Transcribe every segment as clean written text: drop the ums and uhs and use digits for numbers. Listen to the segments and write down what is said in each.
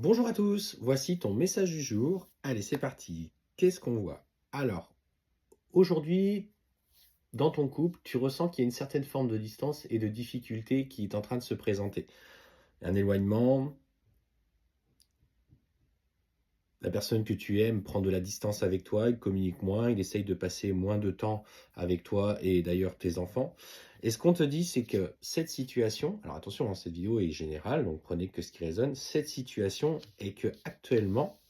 Bonjour à tous, voici ton message du jour. Allez, c'est parti. Qu'est-ce qu'on voit? Alors, aujourd'hui, dans ton couple, tu ressens qu'il y a une certaine forme de distance et de difficulté qui est en train de se présenter. Un éloignement, la personne que tu aimes prend de la distance avec toi, il communique moins, il essaye de passer moins de temps avec toi et d'ailleurs tes enfants. Et ce qu'on te dit, c'est que cette situation, alors attention, hein, cette vidéo est générale, donc prenez que ce qui résonne, cette situation est que actuellement,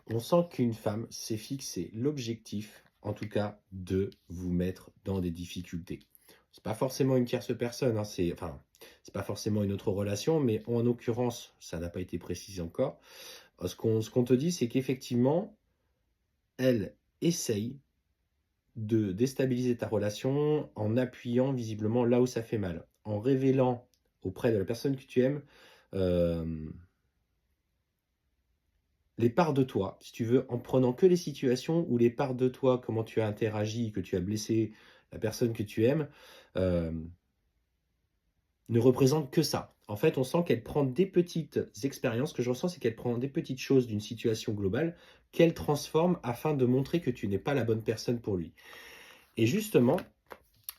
on sent qu'une femme s'est fixé l'objectif, en tout cas, de vous mettre dans des difficultés. C'est pas forcément une tierce personne, hein, c'est pas forcément une autre relation, mais en l'occurrence, ça n'a pas été précisé encore. Ce qu'on te dit, c'est qu'effectivement, elle essaye de déstabiliser ta relation en appuyant visiblement là où ça fait mal, en révélant auprès de la personne que tu aimes, hem les parts de toi, si tu veux, en prenant que les situations où les parts de toi, comment tu as interagi, que tu as blessé la personne que tu aimes, hem, ne représentent que ça. En fait, on sent qu'elle prend des petites expériences, ce que je ressens, c'est qu'elle prend des petites choses d'une situation globale, qu'elle transforme afin de montrer que tu n'es pas la bonne personne pour lui. Et justement,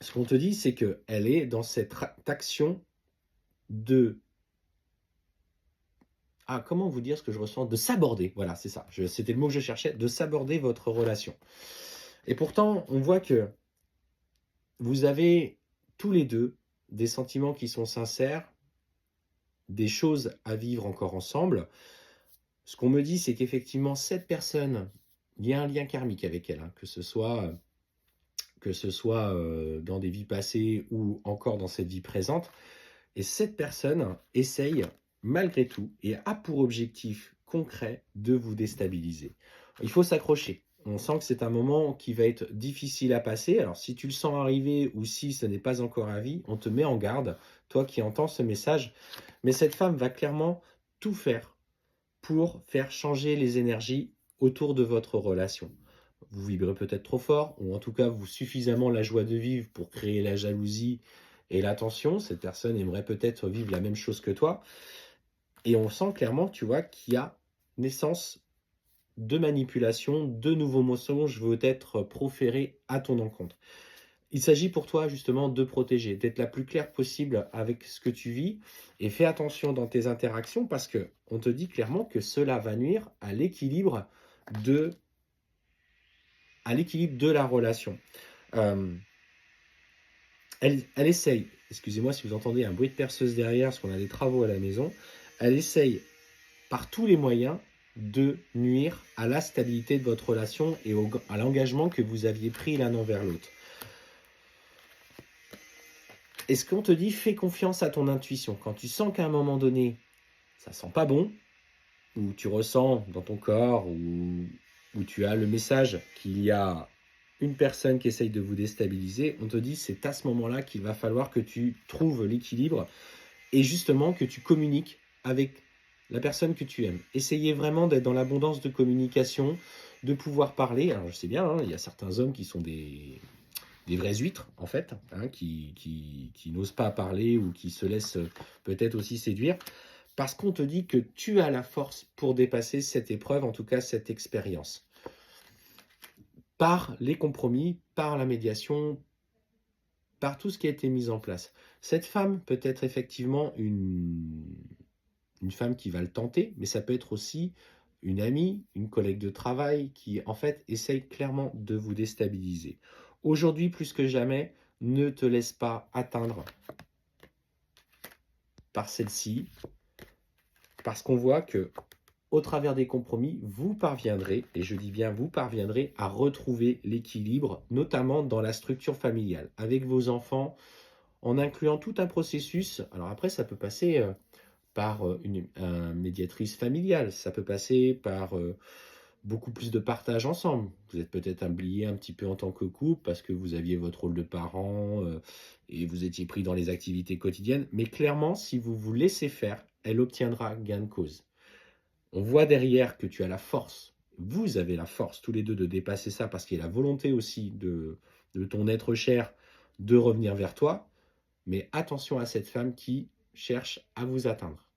ce qu'on te dit, c'est qu'elle est dans cette action de comment vous dire ce que je ressens? De s'aborder, voilà, c'est ça, c'était le mot que je cherchais, de s'aborder votre relation. Et pourtant, on voit que vous avez tous les 2 des sentiments qui sont sincères, des choses à vivre encore ensemble. Ce qu'on me dit, c'est qu'effectivement cette personne, il y a un lien karmique avec elle, hein, que ce soit dans des vies passées ou encore dans cette vie présente. Et cette personne essaye malgré tout et a pour objectif concret de vous déstabiliser. Il faut s'accrocher. On sent que c'est un moment qui va être difficile à passer. Alors si tu le sens arriver ou si ce n'est pas encore avis, on te met en garde, toi qui entends ce message. Mais cette femme va clairement tout faire pour faire changer les énergies autour de votre relation. Vous vibrez peut-être trop fort, ou en tout cas vous suffisamment la joie de vivre pour créer la jalousie et la tension. Cette personne aimerait peut-être vivre la même chose que toi. Et on sent clairement, tu vois, qu'il y a naissance de manipulation, de nouveaux mensonges vont être proférés à ton encontre. Il s'agit pour toi justement de protéger, d'être la plus claire possible avec ce que tu vis et fais attention dans tes interactions parce que on te dit clairement que cela va nuire de à l'équilibre de la relation. Hem, elle essaye, excusez-moi si vous entendez un bruit de perceuse derrière parce qu'on a des travaux à la maison, elle essaye par tous les moyens de nuire à la stabilité de votre relation et à l'engagement que vous aviez pris l'un envers l'autre. Et ce qu'on te dit, fais confiance à ton intuition. Quand tu sens qu'à un moment donné, ça sent pas bon, ou tu ressens dans ton corps, ou où tu as le message qu'il y a une personne qui essaye de vous déstabiliser, on te dit c'est à ce moment-là qu'il va falloir que tu trouves l'équilibre et justement que tu communiques avec la personne que tu aimes. Essayez vraiment d'être dans l'abondance de communication, de pouvoir parler. Alors je sais bien, hein, il y a certains hommes qui sont des vraies huîtres, en fait, hein, qui n'osent pas parler ou qui se laissent peut-être aussi séduire, parce qu'on te dit que tu as la force pour dépasser cette épreuve, en tout cas cette expérience. Par les compromis, par la médiation, par tout ce qui a été mis en place. Cette femme peut être effectivement une femme qui va le tenter, mais ça peut être aussi une amie, une collègue de travail qui, en fait, essaye clairement de vous déstabiliser. Aujourd'hui, plus que jamais, ne te laisse pas atteindre par celle-ci, parce qu'on voit que, au travers des compromis, vous parviendrez, et je dis bien vous parviendrez, à retrouver l'équilibre, notamment dans la structure familiale, avec vos enfants, en incluant tout un processus. Alors après, ça peut passer par une médiatrice familiale. Ça peut passer par beaucoup plus de partage ensemble. Vous êtes peut-être oublié un petit peu en tant que couple parce que vous aviez votre rôle de parent et vous étiez pris dans les activités quotidiennes. Mais clairement, si vous vous laissez faire, elle obtiendra gain de cause. On voit derrière que tu as la force. Vous avez la force tous les deux de dépasser ça parce qu'il y a la volonté aussi de ton être cher de revenir vers toi. Mais attention à cette femme qui cherche à vous atteindre.